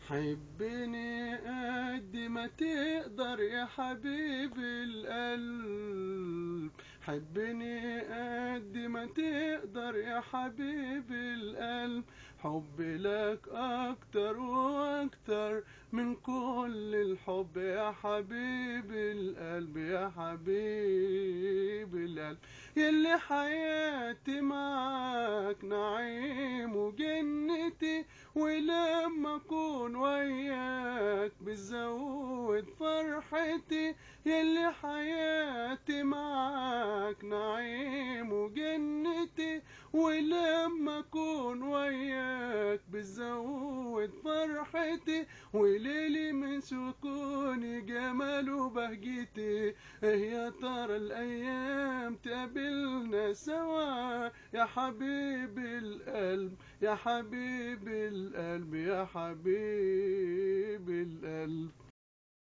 حبني قد ما تقدر يا حبيب القلب، حبني قد ما تقدر يا حبيب القلب. حبي لك أكتر وأكتر من كل الحب يا حبيب القلب، يا حبيب القلب. يلي حياتي معاك نعيم وجنتي، ولما أكون وياك بتزود فرحتي. يلي حياتي معاك نعيم وجنتي، ولما أكون وياك بتزود فرحتي. وليلي من سكوني جمال وبهجتي، إيه يا ترى الأيام تقابلنا سوا يا حبيب القلب، يا حبيب القلب، يا حبيب